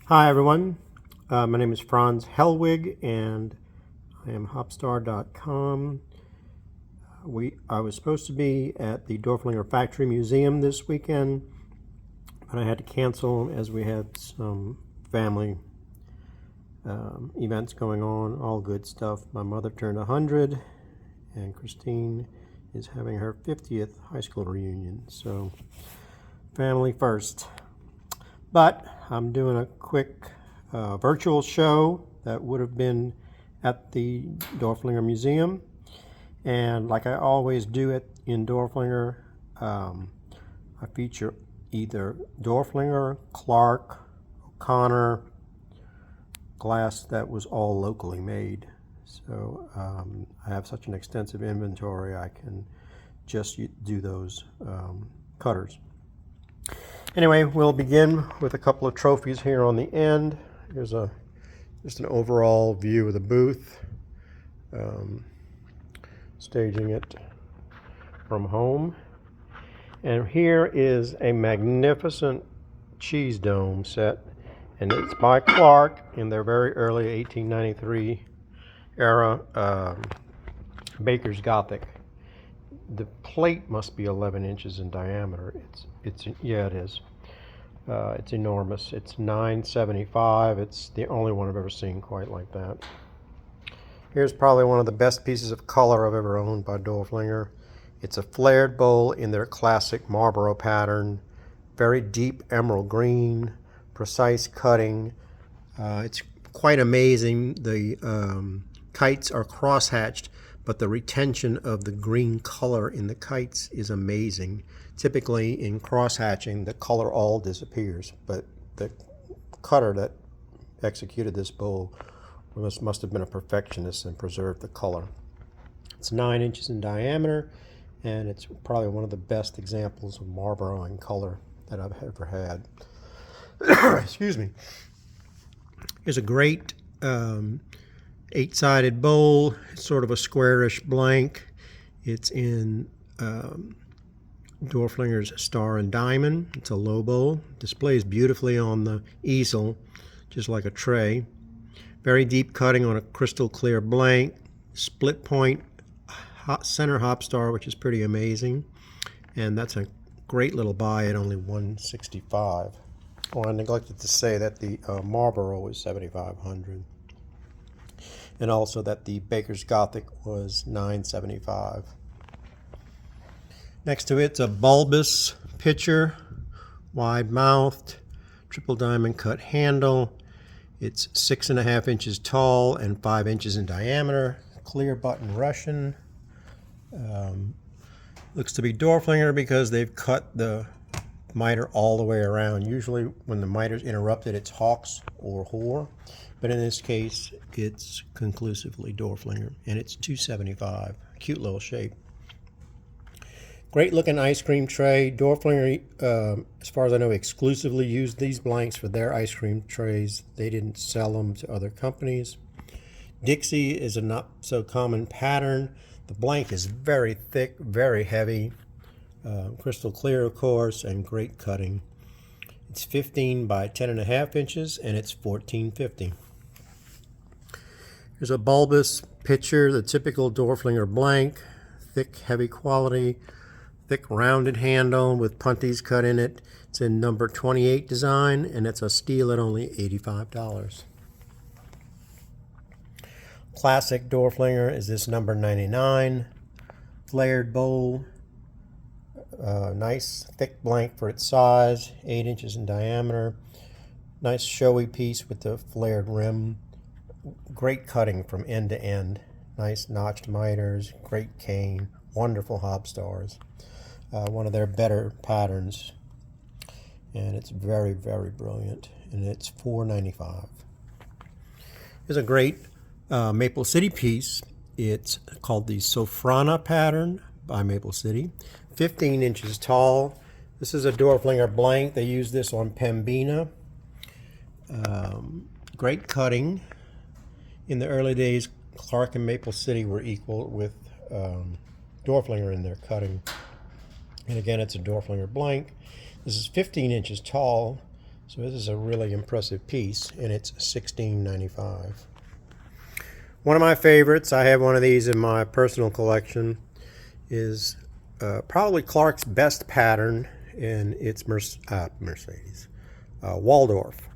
Hi everyone, my name is Franz Hellwig and I am hopstar.com. I was supposed to be at the Dorflinger Factory Museum this weekend, but I had to cancel as we had some family events going on, all good stuff. My mother turned 100 and Christine is having her 50th high school reunion, so family first. But I'm doing a quick virtual show that would have been at the Dorflinger Museum. And like I always do in Dorflinger, I feature either Dorflinger, Clark, O'Connor, glass that was all locally made. So I have such an extensive inventory, I can just do those cutters. Anyway, we'll begin with a couple of trophies here on the end. Here's just an overall view of the booth, staging it from home. And here is a magnificent cheese dome set, and it's by Clark in their very early 1893 era Baker's Gothic. The plate must be 11 inches in diameter. Yeah, it is. It's enormous. It's $9.75. It's the only one I've ever seen quite like that. Here's probably one of the best pieces of color I've ever owned by Dorflinger. It's a flared bowl in their classic Marlboro pattern. Very deep emerald green, precise cutting. It's quite amazing. The kites are cross-hatched, but the retention of the green color in the kites is amazing. Typically in cross-hatching, the color all disappears, but the cutter that executed this bowl must have been a perfectionist and preserved the color. It's 9 inches in diameter, and it's probably one of the best examples of Marlboro in color that I've ever had. Excuse me. Here's a great 8-sided bowl. It's sort of a squarish blank. It's in Dorflinger's Star and Diamond. It's a low bowl. Displays beautifully on the easel, just like a tray. Very deep cutting on a crystal clear blank. Split point center hop star, which is pretty amazing. And that's a great little buy at only $165. Oh, I neglected to say that the Marlboro was $7,500. And also that the Baker's Gothic was $9.75. Next to it's a bulbous pitcher, wide-mouthed, triple diamond cut handle. It's 6.5 inches tall and 5 inches in diameter. Clear button Russian. Looks to be Dorflinger because they've cut the miter all the way around. Usually when the miter's interrupted, it's Hawks or Hoare. But in this case, it's conclusively Dorflinger, and it's $275. Cute little shape. Great looking ice cream tray. Dorflinger, as far as I know, exclusively used these blanks for their ice cream trays. They didn't sell them to other companies. Dixie is a not so common pattern. The blank is very thick, very heavy, crystal clear, of course, and great cutting. It's 15 by 10.5 inches, and it's $14.50. Here's a bulbous pitcher, the typical Dorflinger blank, thick, heavy quality, thick rounded handle with punties cut in it. It's in number 28 design, and it's a steal at only $85. Classic Dorflinger is this number 99. Flared bowl, nice thick blank for its size, 8 inches in diameter. Nice showy piece with the flared rim. Great cutting from end to end. Nice notched miters, great cane, wonderful hop stars. One of their better patterns, and it's very, very brilliant, and it's $4.95. Here's a great Maple City piece. It's called the Sofrana pattern by Maple City, 15 inches tall. This is a Dorflinger blank. They use this on Pembina. Great cutting. In the early days, Clark and Maple City were equal with Dorflinger in their cutting. And again, it's a Dorflinger blank. This is 15 inches tall. So this is a really impressive piece, and it's $16.95. One of my favorites, I have one of these in my personal collection, is probably Clark's best pattern, and it's Mercedes. Waldorf.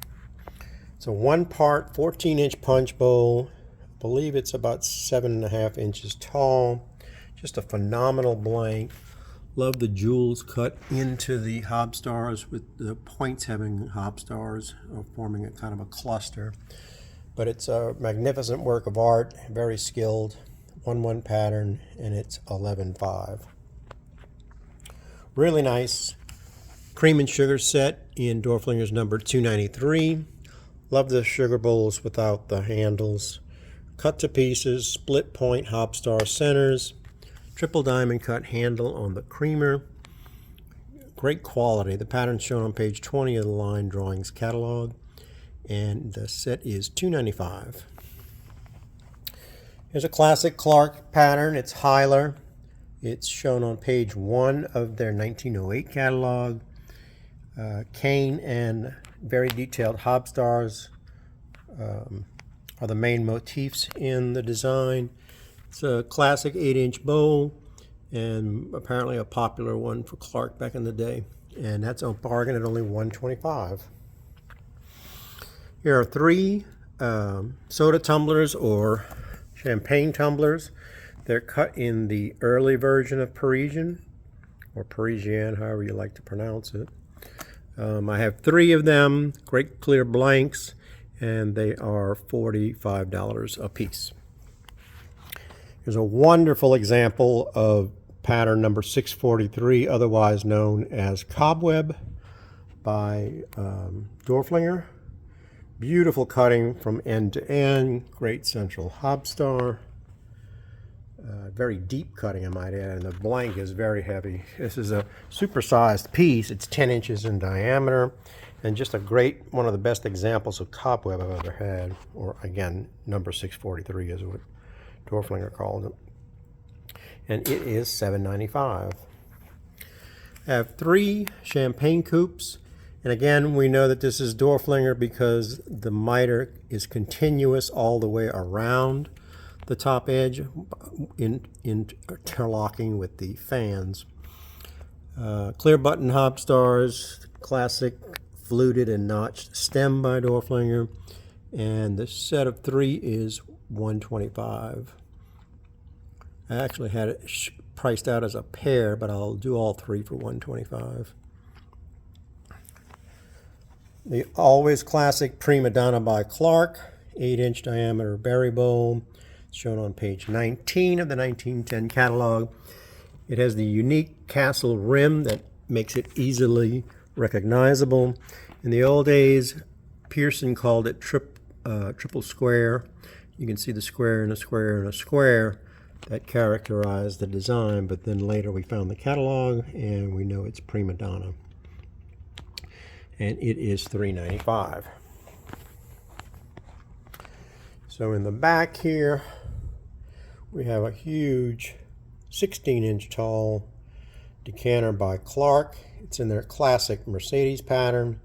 It's a one-part 14-inch punch bowl. I believe it's about 7.5 inches tall. Just a phenomenal blank. Love the jewels cut into the hob stars, with the points having hob stars forming a kind of a cluster. But it's a magnificent work of art, very skilled, 1/1 pattern, and it's $11.05. Really nice cream and sugar set in Dorflinger's number 293. Love the sugar bowls without the handles. Cut to pieces, split point hob star centers, triple diamond cut handle on the creamer. Great quality. The pattern shown on page 20 of the line drawings catalog, and the set is $2.95. Here's a classic Clark pattern. It's Hyler. It's shown on page 1 of their 1908 catalog. Cane and very detailed hob stars are the main motifs in the design. It's a classic 8-inch bowl, and apparently a popular one for Clark back in the day. And that's a bargain at only $1.25. Here are 3 soda tumblers or champagne tumblers. They're cut in the early version of Parisian, or Parisienne, however you like to pronounce it. I have 3 of them, great clear blanks, and they are $45 a piece. Here's a wonderful example of pattern number 643, otherwise known as Cobweb, by Dorflinger. Beautiful cutting from end to end, great central hob star. Very deep cutting, I might add, and the blank is very heavy. This is a supersized piece. It's 10 inches in diameter, and just a great, one of the best examples of cobweb I've ever had, or again, number 643 is what Dorflinger called it. And it is $7.95. I have 3 champagne coupes, and again, we know that this is Dorflinger because the miter is continuous all the way around the top edge, interlocking with the fans. Clear button hob stars, classic fluted and notched stem by Dorflinger, and the set of 3 is $125. I actually had it priced out as a pair, but I'll do all 3 for $125. The always classic Prima Donna by Clark, 8-inch diameter berry bowl, shown on page 19 of the 1910 catalog. It has the unique castle rim that makes it easily recognizable. In the old days, Pearson called it triple square. You can see the square and a square and a square that characterized the design, but then later we found the catalog and we know it's Prima Donna. And it is $3.95. So in the back here, we have a huge 16-inch tall decanter by Clark. It's in their classic Mercedes pattern.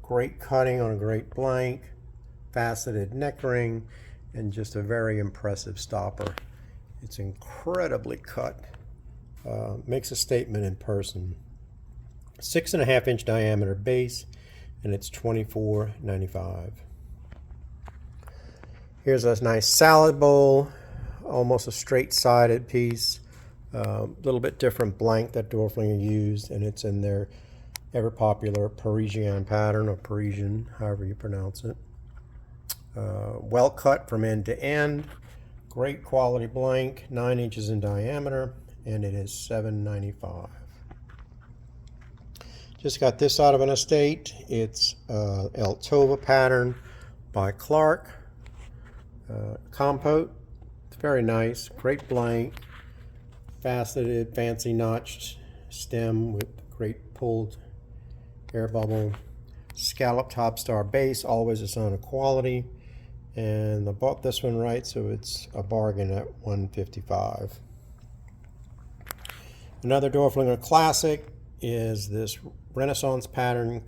Great cutting on a great blank, faceted neck ring, and just a very impressive stopper. It's incredibly cut. Makes a statement in person. 6.5-inch diameter base, and it's $24.95. Here's a nice salad bowl, almost a straight-sided piece. A little bit different blank that Dorflinger used, and it's in their ever-popular Parisian pattern, or Parisian, however you pronounce it. Well cut from end to end. Great quality blank, 9 inches in diameter, and it is $7.95. Just got this out of an estate. It's El Tova pattern by Clark. Compote. It's very nice. Great blank. Faceted, fancy notched stem with great pulled air bubble. Scalloped top star base, always a sign of quality. And I bought this one right, so it's a bargain at $155. Another Dorflinger classic is this Renaissance pattern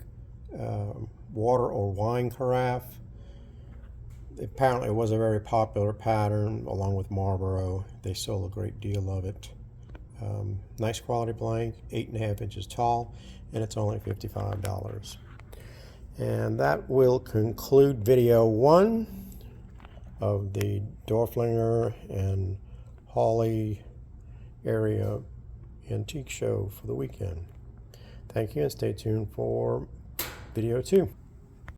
water or wine carafe. Apparently it was a very popular pattern along with Marlboro. They sold a great deal of it. Nice quality blank, 8.5 inches tall, and it's only $55. And that will conclude video 1 of the Dorflinger and Hawley area antique show for the weekend. Thank you, and stay tuned for video 2.